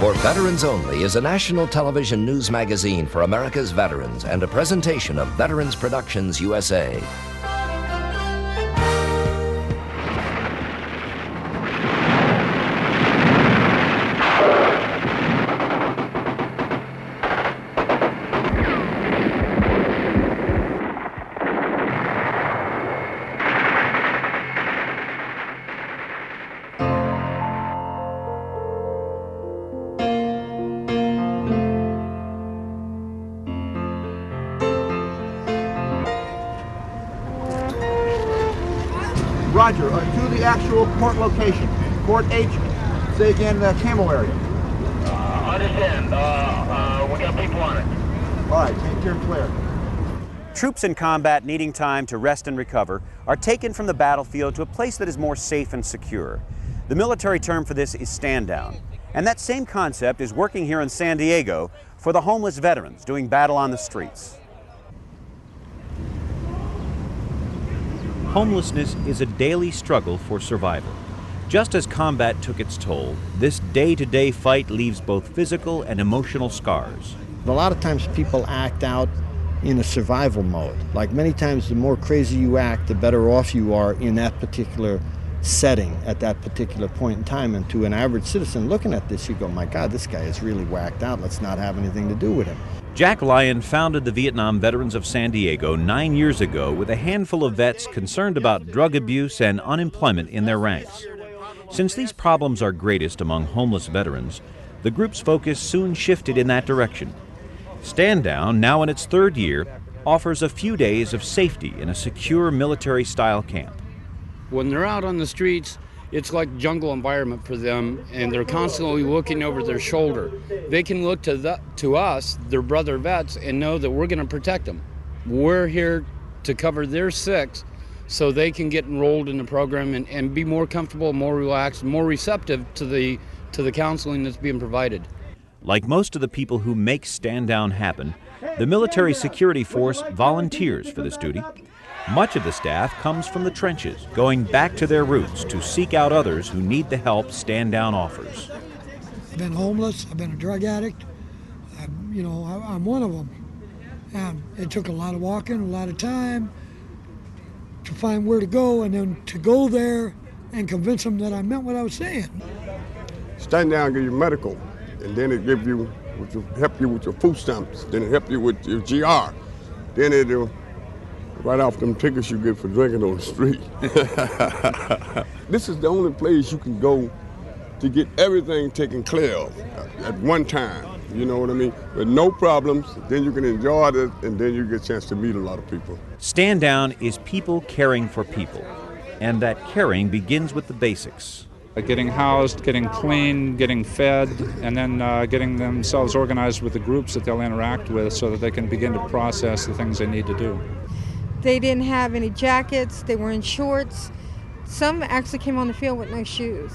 For Veterans Only is a national television news magazine for America's veterans and a presentation of Veterans Productions USA. Roger, to the actual port location. Port H, say again, Camo area. Understand. We got people on it. All right, make sure clear. Troops in combat needing time to rest and recover are taken from the battlefield to a place that is more safe and secure. The military term for this is stand down. And that same concept is working here in San Diego for the homeless veterans doing battle on the streets. Homelessness is a daily struggle for survival. Just as combat took its toll, this day-to-day fight leaves both physical and emotional scars. A lot of times people act out in a survival mode. Like many times the more crazy you act, the better off you are in that particular setting at that particular point in time. And to an average citizen looking at this, you go, my God, this guy is really whacked out. Let's not have anything to do with him. Jack Lyon founded the Vietnam Veterans of San Diego 9 years ago with a handful of vets concerned about drug abuse and unemployment in their ranks. Since these problems are greatest among homeless veterans, the group's focus soon shifted in that direction. Stand Down, now in its third year, offers a few days of safety in a secure military-style camp. When they're out on the streets, it's like jungle environment for them, and they're constantly looking over their shoulder. They can look to us, their brother vets, and know that we're going to protect them. We're here to cover their six so they can get enrolled in the program and be more comfortable, more relaxed, more receptive to the counseling that's being provided. Like most of the people who make Stand Down happen, the military security force volunteers for this duty. Much of the staff comes from the trenches, going back to their roots to seek out others who need the help Stand Down offers. I've been homeless, I've been a drug addict, I'm one of them. It took a lot of walking, a lot of time to find where to go, and then to go there and convince them that I meant what I was saying. Stand Down give you medical, and then it give you, help you with your food stamps, then it help you with your GR, then it'll right off them tickets you get for drinking on the street. This is the only place you can go to get everything taken care of at one time, you know what I mean? With no problems, then you can enjoy it, and then you get a chance to meet a lot of people. Stand Down is people caring for people, and that caring begins with the basics. Getting housed, getting clean, getting fed, and then getting themselves organized with the groups that they'll interact with so that they can begin to process the things they need to do. They didn't have any jackets, they were in shorts. Some actually came on the field with no shoes.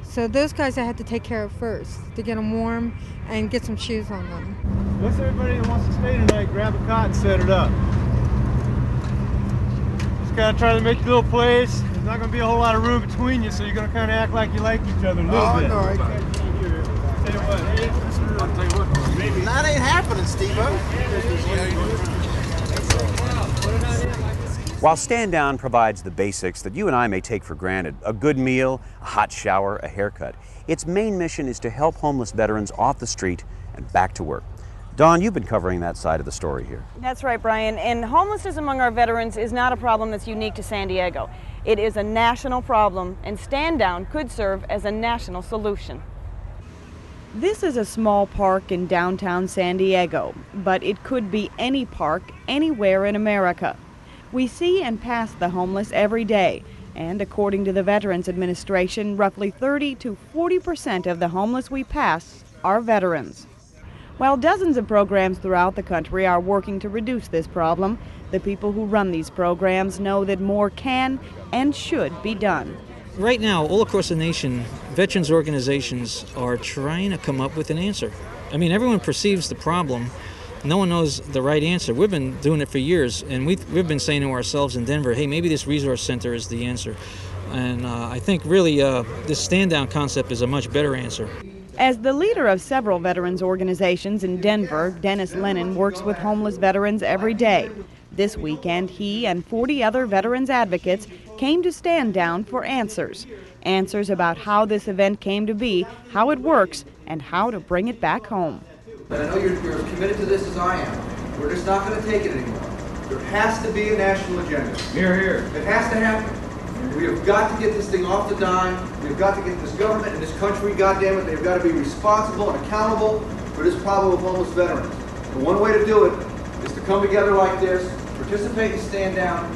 So those guys I had to take care of first to get them warm and get some shoes on them. Let's everybody that wants to stay tonight, grab a cot and set it up. Just kind of try to make a little place. There's not going to be a whole lot of room between you, so you're going to kind of act like you like each other a little bit. No, I can't. That ain't happening, Steve-O. While Stand Down provides the basics that you and I may take for granted, a good meal, a hot shower, a haircut, its main mission is to help homeless veterans off the street and back to work. Dawn, you've been covering that side of the story here. That's right, Brian. And homelessness among our veterans is not a problem that's unique to San Diego. It is a national problem, and Stand Down could serve as a national solution. This is a small park in downtown San Diego, but it could be any park anywhere in America. We see and pass the homeless every day, and according to the Veterans Administration, roughly 30 to 40% of the homeless we pass are veterans. While dozens of programs throughout the country are working to reduce this problem, the people who run these programs know that more can and should be done. Right now, all across the nation, veterans organizations are trying to come up with an answer. I mean, everyone perceives the problem. No one knows the right answer. We've been doing it for years, and we've been saying to ourselves in Denver, hey, maybe this resource center is the answer. And I think really this stand-down concept is a much better answer. As the leader of several veterans organizations in Denver, Dennis Lennon works with homeless veterans every day. This weekend, he and 40 other veterans advocates came to Stand Down for answers. Answers about how this event came to be, how it works, and how to bring it back home. But I know you're as committed to this as I am. We're just not going to take it anymore. There has to be a national agenda. Here, here. It has to happen. We have got to get this thing off the dime. We've got to get this government and this country, goddammit, they've got to be responsible and accountable for this problem of homeless veterans. The one way to do it is to come together like this, participate and Stand Down,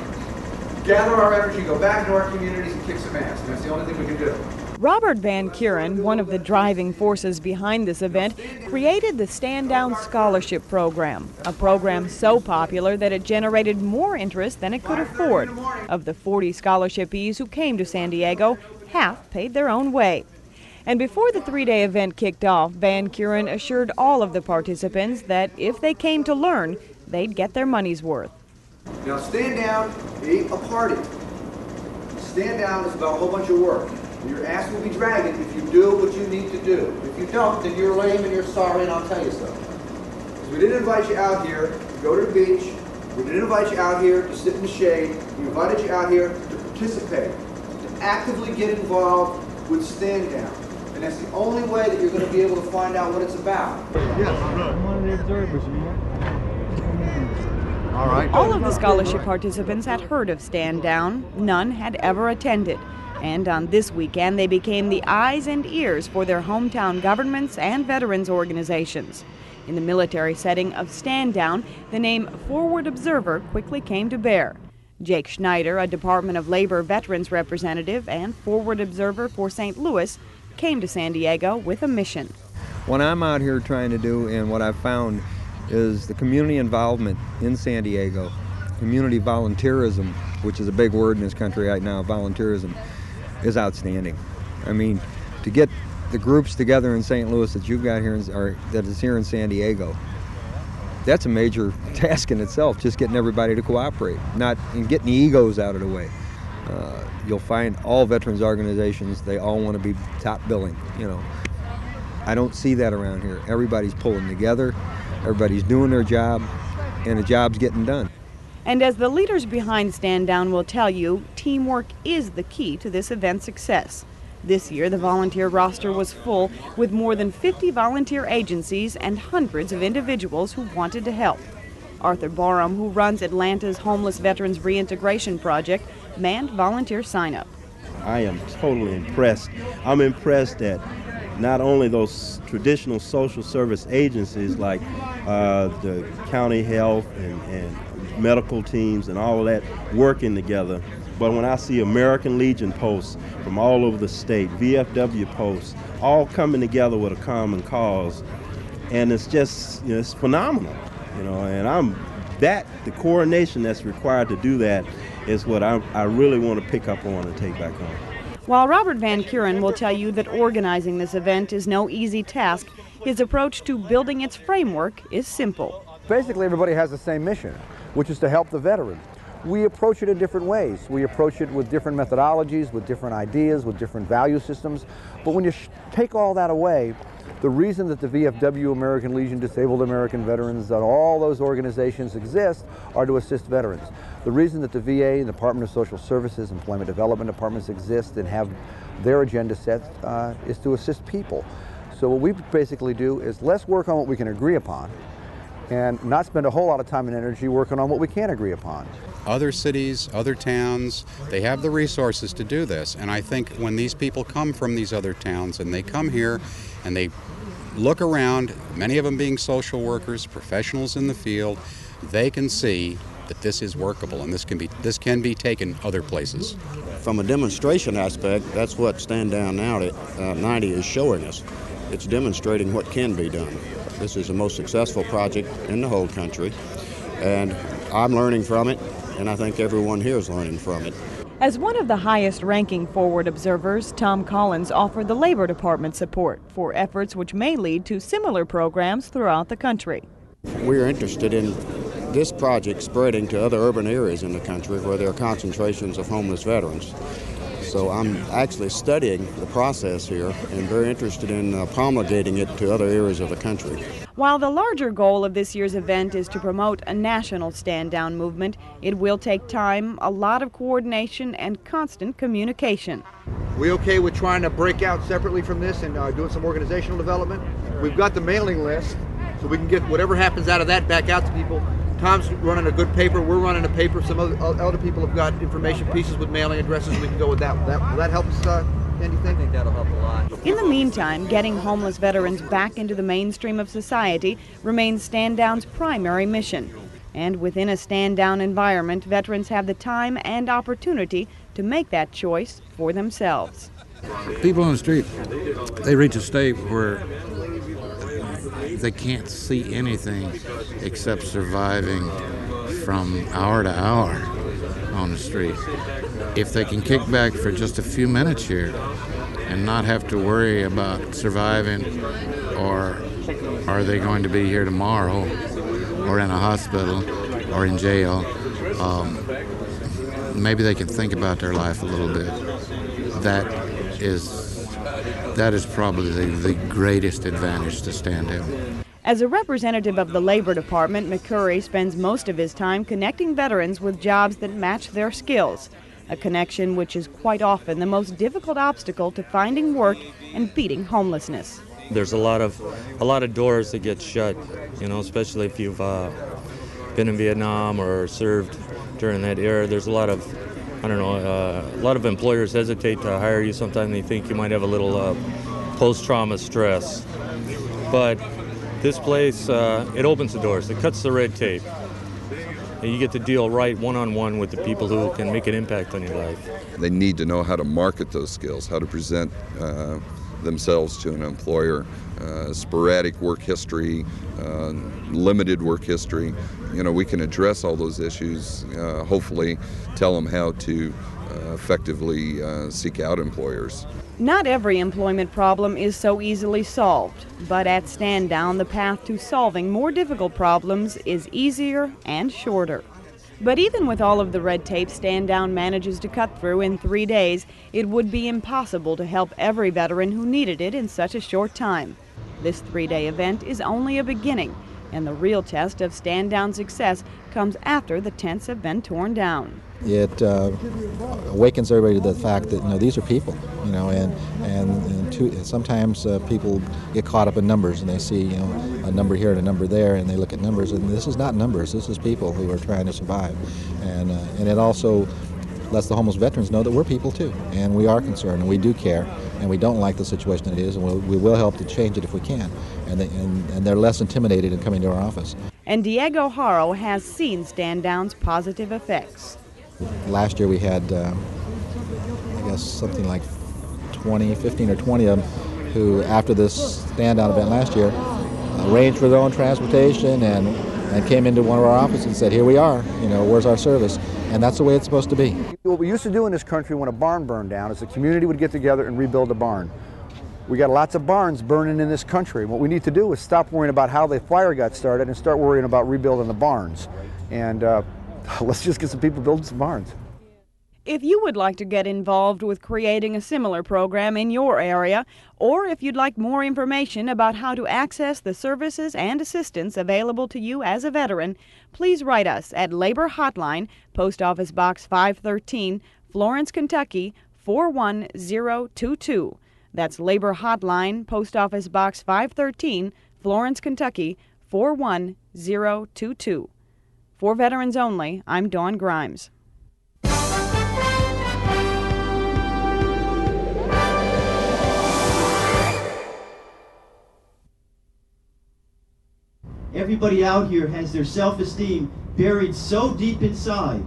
gather our energy, go back into our communities and kick some ass. And that's the only thing we can do. Robert Van Kuren, one of the driving forces behind this event, created the Stand Down Scholarship Program, a program so popular that it generated more interest than it could afford. Of the 40 scholarshipees who came to San Diego, half paid their own way. And before the three-day event kicked off, Van Kuren assured all of the participants that if they came to learn, they'd get their money's worth. Now, Stand Down ain't a party. Stand Down is about a whole bunch of work. Your ass will be dragging if you do what you need to do. If you don't, then you're lame and you're sorry, and I'll tell you so. Because we didn't invite you out here to go to the beach. We didn't invite you out here to sit in the shade. We invited you out here to participate, to actively get involved with Stand Down. And that's the only way that you're going to be able to find out what it's about. Yes, I'm one of the observers, All right. All of the scholarship participants had heard of Stand Down. None had ever attended. And on this weekend, they became the eyes and ears for their hometown governments and veterans organizations. In the military setting of Stand Down, the name Forward Observer quickly came to bear. Jake Schneider, a Department of Labor veterans representative and Forward Observer for St. Louis, came to San Diego with a mission. What I'm out here trying to do and what I've found is the community involvement in San Diego, community volunteerism, which is a big word in this country right now, volunteerism, is outstanding. I mean, to get the groups together in St. Louis that you've got here, or that is here in San Diego, that's a major task in itself, just getting everybody to cooperate, and getting the egos out of the way. You'll find all veterans organizations, they all want to be top billing, you know. I don't see that around here. Everybody's pulling together, everybody's doing their job, and the job's getting done. And as the leaders behind Stand Down will tell you, teamwork is the key to this event's success. This year, the volunteer roster was full with more than 50 volunteer agencies and hundreds of individuals who wanted to help. Arthur Barham, who runs Atlanta's Homeless Veterans Reintegration Project, manned volunteer sign-up. I am totally impressed. I'm impressed that not only those traditional social service agencies like the county health and medical teams and all of that working together, but when I see American Legion posts from all over the state, VFW posts, all coming together with a common cause, and it's just, you know, it's phenomenal, you know, and the coordination that's required to do that is what I really want to pick up on and take back home. While Robert Van Kuren will tell you that organizing this event is no easy task, his approach to building its framework is simple. Basically, everybody has the same mission, which is to help the veteran. We approach it in different ways. We approach it with different methodologies, with different ideas, with different value systems. But when you take all that away, the reason that the VFW, American Legion, Disabled American Veterans, and all those organizations exist are to assist veterans. The reason that the VA and the Department of Social Services, Employment Development Departments exist and have their agenda set is to assist people. So what we basically do is let's work on what we can agree upon and not spend a whole lot of time and energy working on what we can't agree upon. Other cities, other towns, they have the resources to do this. And I think when these people come from these other towns and they come here and they look around, many of them being social workers, professionals in the field, they can see that this is workable and this can be taken other places. From a demonstration aspect, that's what Stand Down Now at 90 is showing us. It's demonstrating what can be done. This is the most successful project in the whole country, and I'm learning from it, and I think everyone here is learning from it. As one of the highest-ranking Forward Observers, Tom Collins offered the Labor Department support for efforts which may lead to similar programs throughout the country. We're interested in this project spreading to other urban areas in the country where there are concentrations of homeless veterans. So I'm actually studying the process here and very interested in promulgating it to other areas of the country. While the larger goal of this year's event is to promote a national stand-down movement, it will take time, a lot of coordination, and constant communication. We okay with trying to break out separately from this and doing some organizational development? We've got the mailing list, so we can get whatever happens out of that back out to people. Tom's running a good paper, we're running a paper, some other people have got information pieces with mailing addresses, we can go with that. Will that help us, Andy, think? I think that'll help a lot. In the meantime, getting homeless veterans back into the mainstream of society remains Stand Down's primary mission. And within a stand-down environment, veterans have the time and opportunity to make that choice for themselves. People on the street, they reach a state where they can't see anything except surviving from hour to hour on the street. If they can kick back for just a few minutes here and not have to worry about surviving, or are they going to be here tomorrow or in a hospital or in jail, maybe they can think about their life a little bit. That is probably the greatest advantage to Stand Down. As a representative of the Labor Department, McCurry spends most of his time connecting veterans with jobs that match their skills, a connection which is quite often the most difficult obstacle to finding work and beating homelessness. There's a lot of doors that get shut, you know, especially if you've been in Vietnam or served during that era. There's a lot of, a lot of employers hesitate to hire you. Sometimes they think you might have a little post-trauma stress. But this place, it opens the doors, it cuts the red tape. And you get to deal right one-on-one with the people who can make an impact on your life. They need to know how to market those skills, how to present themselves to an employer, sporadic work history, limited work history. You know, we can address all those issues, hopefully tell them how to effectively seek out employers. Not every employment problem is so easily solved, but at Stand Down, the path to solving more difficult problems is easier and shorter. But even with all of the red tape Stand Down manages to cut through in 3 days, it would be impossible to help every veteran who needed it in such a short time. This 3-day event is only a beginning, and the real test of Stand Down's success comes after the tents have been torn down. It awakens everybody to the fact that these are people, and sometimes people get caught up in numbers and they see a number here and a number there, and they look at numbers, and this is not numbers. This is people who are trying to survive, and it also lets the homeless veterans know that we're people too, and we are concerned, and we do care, and we don't like the situation that it is, and we will help to change it if we can, and they're less intimidated in coming to our office. And Diego Haro has seen Stand Down's positive effects. Last year we had, I guess, something like 15 or 20 of them who, after this stand-down event last year, arranged for their own transportation and came into one of our offices and said, here we are, where's our service? And that's the way it's supposed to be. What we used to do in this country when a barn burned down is the community would get together and rebuild a barn. We got lots of barns burning in this country. What we need to do is stop worrying about how the fire got started and start worrying about rebuilding the barns. And let's just get some people building some barns. If you would like to get involved with creating a similar program in your area, or if you'd like more information about how to access the services and assistance available to you as a veteran, please write us at Labor Hotline, Post Office Box 513, Florence, Kentucky 41022. That's Labor Hotline, Post Office Box 513, Florence, Kentucky 41022. For Veterans Only, I'm Dawn Grimes. Everybody out here has their self-esteem buried so deep inside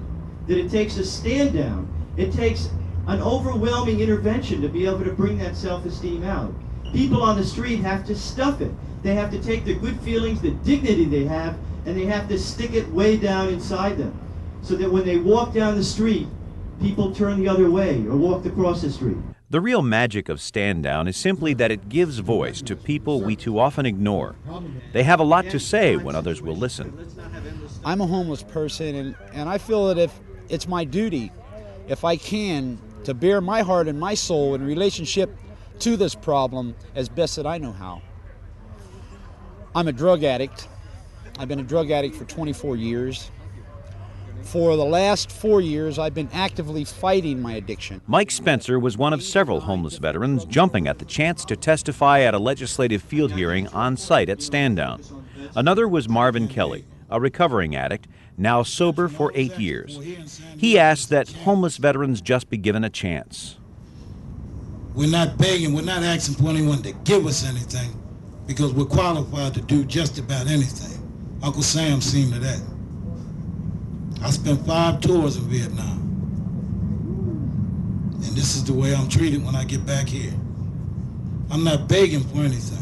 that it takes a stand down. It takes an overwhelming intervention to be able to bring that self-esteem out. People on the street have to stuff it. They have to take the good feelings, the dignity they have, and they have to stick it way down inside them, so that when they walk down the street, people turn the other way or walk across the street. The real magic of Stand Down is simply that it gives voice to people we too often ignore. They have a lot to say when others will listen. I'm a homeless person, and I feel that if it's my duty, if I can, to bare my heart and my soul in relationship to this problem as best that I know how. I'm a drug addict. I've been a drug addict for 24 years. For the last 4 years, I've been actively fighting my addiction. Mike Spencer was one of several homeless veterans jumping at the chance to testify at a legislative field hearing on site at Stand-Down. Another was Marvin Kelly, a recovering addict, now sober for 8 years. He asked that homeless veterans just be given a chance. We're not begging, we're not asking for anyone to give us anything, because we're qualified to do just about anything. Uncle Sam seen to that. I spent 5 tours in Vietnam. And this is the way I'm treated when I get back here. I'm not begging for anything.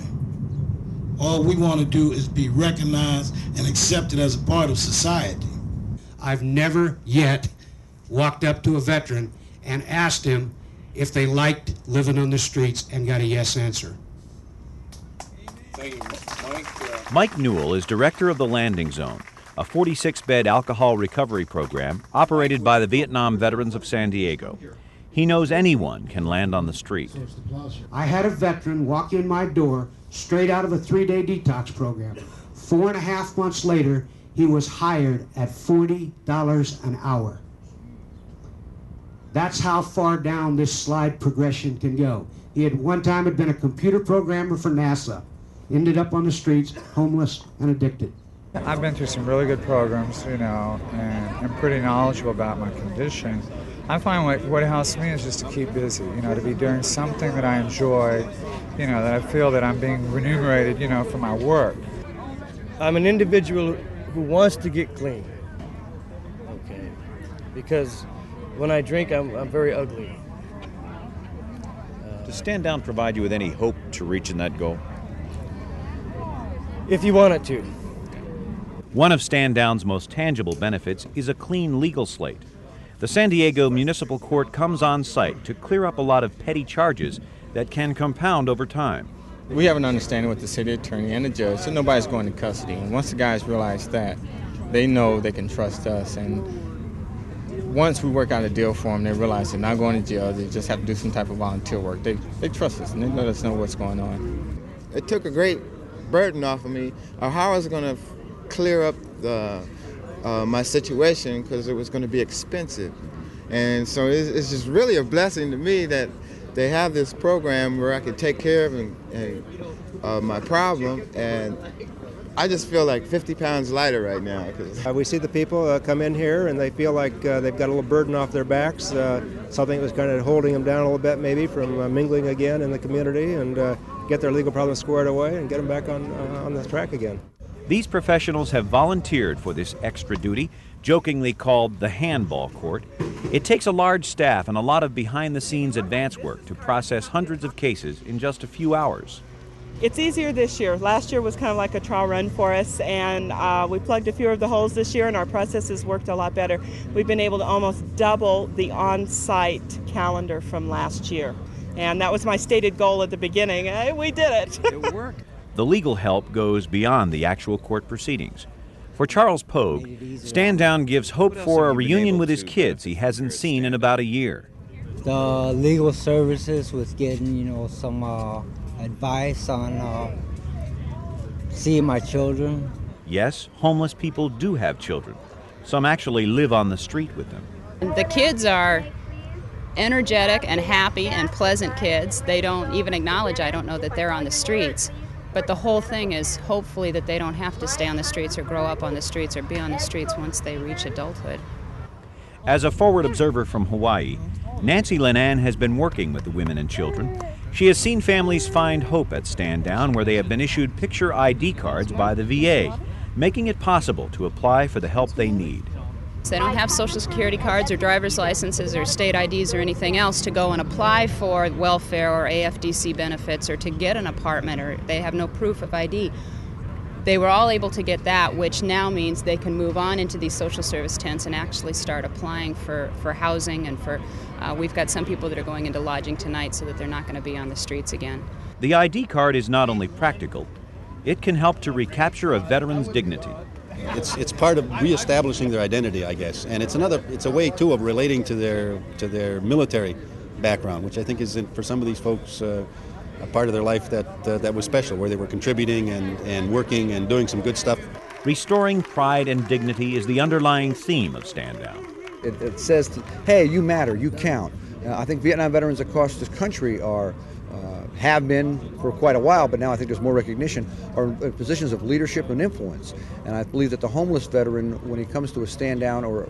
All we want to do is be recognized and accepted as a part of society. I've never yet walked up to a veteran and asked him if they liked living on the streets and got a yes answer. Thank you, Mike. Mike Newell is director of the Landing Zone, a 46-bed alcohol recovery program operated by the Vietnam Veterans of San Diego. He knows anyone can land on the street. I had a veteran walk in my door straight out of a 3-day detox program. 4.5 months later, he was hired at $40 an hour. That's how far down this slide progression can go. He had one time had been a computer programmer for NASA, ended up on the streets, homeless and addicted. I've been through some really good programs, you know, and I'm pretty knowledgeable about my condition. I find what helps me is just to keep busy, you know, to be doing something that I enjoy, you know, that I feel that I'm being remunerated, you know, for my work. I'm an individual who wants to get clean, okay, because when I drink, I'm very ugly. Does Stand-Down provide you with any hope to reaching that goal? If you want it to. One of Stand-Down's most tangible benefits is a clean legal slate. The San Diego Municipal Court comes on site to clear up a lot of petty charges that can compound over time. We have an understanding with the city attorney and the judge, so nobody's going to custody. And once the guys realize that, they know they can trust us. And once we work out a deal for them, they realize they're not going to jail. They just have to do some type of volunteer work. They trust us, and they let us know what's going on. It took a great burden off of me, or how I was going to clear up my situation, because it was going to be expensive. And so it's just really a blessing to me that they have this program where I can take care of my problem, and I just feel like 50 pounds lighter right now. We see the people come in here and they feel like they've got a little burden off their backs, something that was kind of holding them down a little bit maybe from mingling again in the community, and get their legal problems squared away and get them back on the track again. These professionals have volunteered for this extra duty, jokingly called the handball court. It takes a large staff and a lot of behind-the-scenes advance work to process hundreds of cases in just a few hours. It's easier this year. Last year was kind of like a trial run for us, and we plugged a few of the holes this year, and our processes worked a lot better. We've been able to almost double the on-site calendar from last year, and that was my stated goal at the beginning. We did it. It worked. The legal help goes beyond the actual court proceedings. For Charles Pogue, Stand-Down gives hope for a reunion with his kids he hasn't seen in about a year. The legal services was getting, you know, some advice on seeing my children. Yes, homeless people do have children. Some actually live on the street with them. The kids are energetic and happy and pleasant kids. They don't even acknowledge, I don't know, that they're on the streets. But the whole thing is hopefully that they don't have to stay on the streets or grow up on the streets or be on the streets once they reach adulthood. As a forward observer from Hawaii, Nancy Linan has been working with the women and children. She has seen families find hope at Stand-Down, where they have been issued picture ID cards by the VA, making it possible to apply for the help they need. They don't have Social Security cards or driver's licenses or state IDs or anything else to go and apply for welfare or AFDC benefits or to get an apartment, or they have no proof of ID. They were all able to get that, which now means they can move on into these social service tents and actually start applying for housing, and for we've got some people that are going into lodging tonight so that they're not going to be on the streets again. The ID card is not only practical, it can help to recapture a veteran's dignity. It's part of reestablishing their identity, I guess, and it's a way too of relating to their military background, which I think is, for some of these folks, a part of their life that was special, where they were contributing and working and doing some good stuff. Restoring pride and dignity is the underlying theme of Stand Down. It says, hey, you matter, you count. I think Vietnam veterans across this country have been for quite a while, but now I think there's more recognition, are in positions of leadership and influence. And I believe that the homeless veteran, when he comes to a stand down or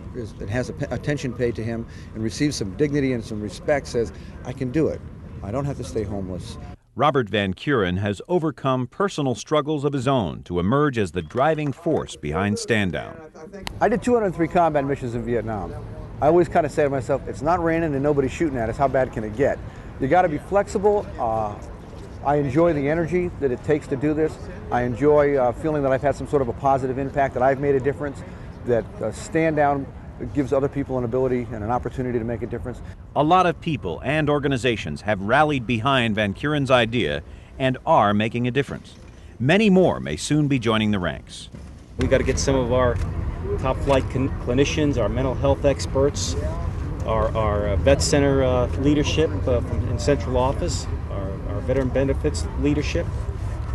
has attention paid to him and receives some dignity and some respect, says, I can do it. I don't have to stay homeless. Robert Van Kuren has overcome personal struggles of his own to emerge as the driving force behind Stand Down. I did 203 combat missions in Vietnam. I always kind of say to myself, it's not raining and nobody's shooting at us, how bad can it get? You got to be flexible. I enjoy the energy that it takes to do this. I enjoy feeling that I've had some sort of a positive impact, that I've made a difference, that Stand Down gives other people an ability and an opportunity to make a difference. A lot of people and organizations have rallied behind Van Kuren's idea and are making a difference. Many more may soon be joining the ranks. We got to get some of our top flight clinicians, our mental health experts, our vet center leadership in central office, our veteran benefits leadership,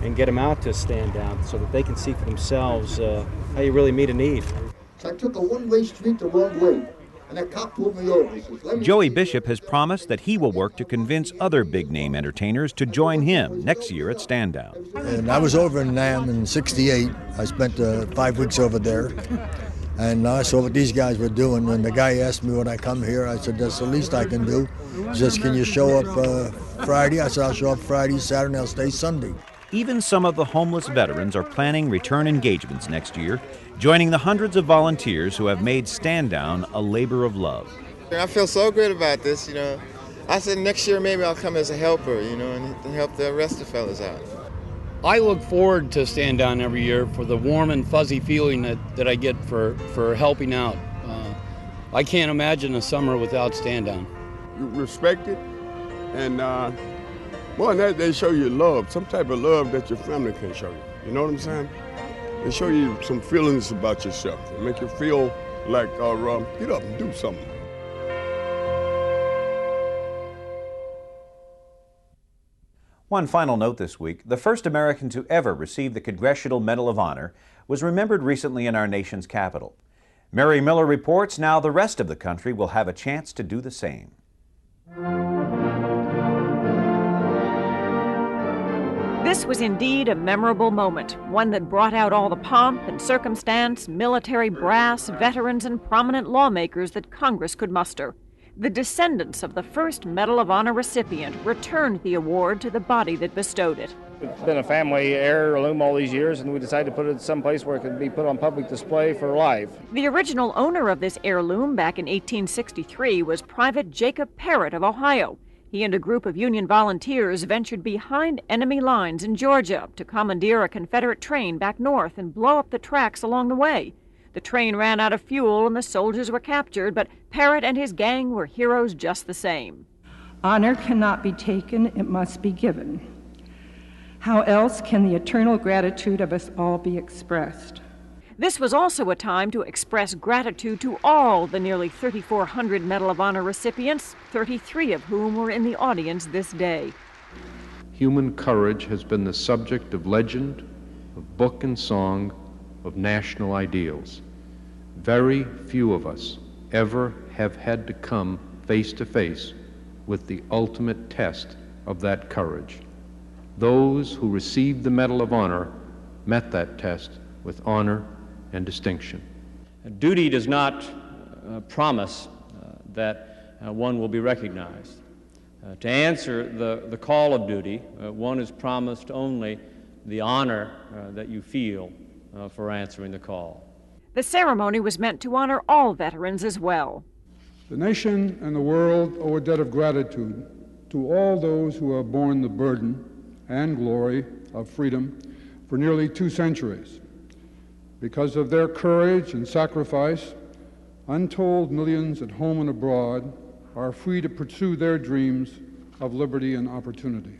and get them out to Stand Down so that they can see for themselves how you really meet a need. So I took a one-way street the wrong way, and a cop pulled me over. He says, Joey Bishop has promised that he will work to convince other big-name entertainers to join him next year at Stand Down. And I was over in Nam in '68. I spent 5 weeks over there. And I saw what these guys were doing, and the guy asked me when I come here, I said, that's the least I can do. He says, can you show up Friday? I said, I'll show up Friday, Saturday, I'll stay Sunday. Even some of the homeless veterans are planning return engagements next year, joining the hundreds of volunteers who have made Stand Down a labor of love. I feel so good about this, I said next year maybe I'll come as a helper, and help the rest of the fellas out. I look forward to Stand Down every year for the warm and fuzzy feeling that I get for helping out. I can't imagine a summer without Stand Down. You respect it, and more than that, they show you love, some type of love that your family can show you. You know what I'm saying? They show you some feelings about yourself. They make you feel like, get up and do something. One final note this week, the first American to ever receive the Congressional Medal of Honor was remembered recently in our nation's capital. Mary Miller reports now the rest of the country will have a chance to do the same. This was indeed a memorable moment, one that brought out all the pomp and circumstance, military brass, veterans, and prominent lawmakers that Congress could muster. The descendants of the first Medal of Honor recipient returned the award to the body that bestowed it. It's been a family heirloom all these years, and we decided to put it someplace where it could be put on public display for life. The original owner of this heirloom back in 1863 was Private Jacob Parrott of Ohio. He and a group of Union volunteers ventured behind enemy lines in Georgia to commandeer a Confederate train back north and blow up the tracks along the way. The train ran out of fuel and the soldiers were captured, but Parrott and his gang were heroes just the same. Honor cannot be taken, it must be given. How else can the eternal gratitude of us all be expressed? This was also a time to express gratitude to all the nearly 3,400 Medal of Honor recipients, 33 of whom were in the audience this day. Human courage has been the subject of legend, of book and song, of national ideals. Very few of us ever have had to come face to face with the ultimate test of that courage. Those who received the Medal of Honor met that test with honor and distinction. Duty does not promise that one will be recognized. To answer the call of duty, one is promised only the honor that you feel for answering the call. The ceremony was meant to honor all veterans as well. The nation and the world owe a debt of gratitude to all those who have borne the burden and glory of freedom for nearly 2 centuries. Because of their courage and sacrifice, untold millions at home and abroad are free to pursue their dreams of liberty and opportunity.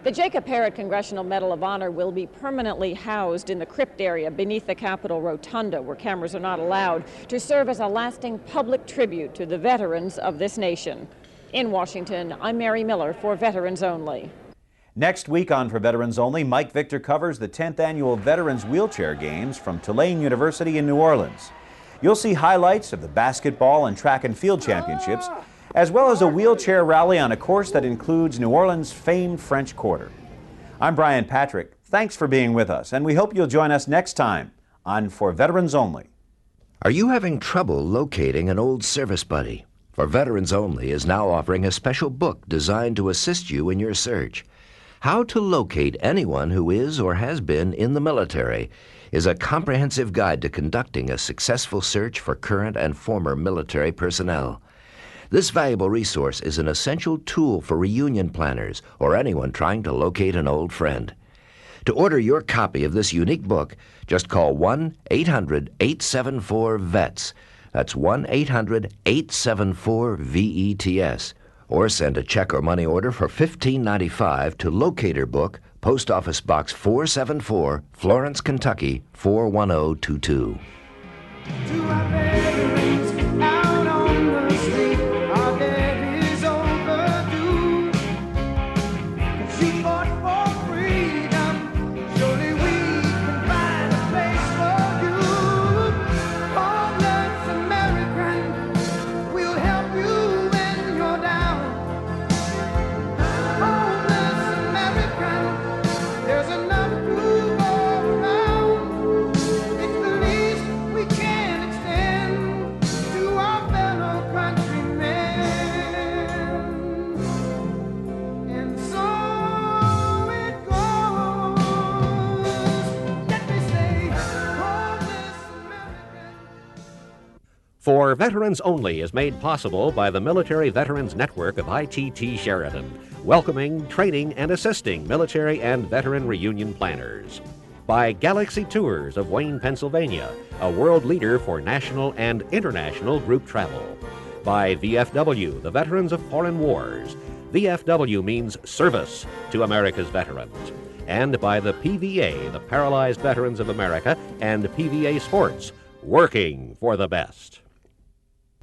The Jacob Parrott Congressional Medal of Honor will be permanently housed in the crypt area beneath the Capitol Rotunda, where cameras are not allowed, to serve as a lasting public tribute to the veterans of this nation. In Washington, I'm Mary Miller for Veterans Only. Next week on For Veterans Only, Mike Victor covers the 10th Annual Veterans Wheelchair Games from Tulane University in New Orleans. You'll see highlights of the basketball and track and field championships, as well as a wheelchair rally on a course that includes New Orleans' famed French Quarter. I'm Brian Patrick. Thanks for being with us, and we hope you'll join us next time on For Veterans Only. Are you having trouble locating an old service buddy? For Veterans Only is now offering a special book designed to assist you in your search. How to Locate Anyone Who Is or Has Been in the Military is a comprehensive guide to conducting a successful search for current and former military personnel. This valuable resource is an essential tool for reunion planners or anyone trying to locate an old friend. To order your copy of this unique book, just call 1-800-874-VETS. That's 1-800-874-VETS. Or send a check or money order for $15.95 to Locator Book, Post Office Box 474, Florence, Kentucky 41022. For Veterans Only is made possible by the Military Veterans Network of ITT Sheridan, welcoming, training, and assisting military and veteran reunion planners. By Galaxy Tours of Wayne, Pennsylvania, a world leader for national and international group travel. By VFW, the Veterans of Foreign Wars. VFW means service to America's veterans. And by the PVA, the Paralyzed Veterans of America, and PVA Sports, working for the best.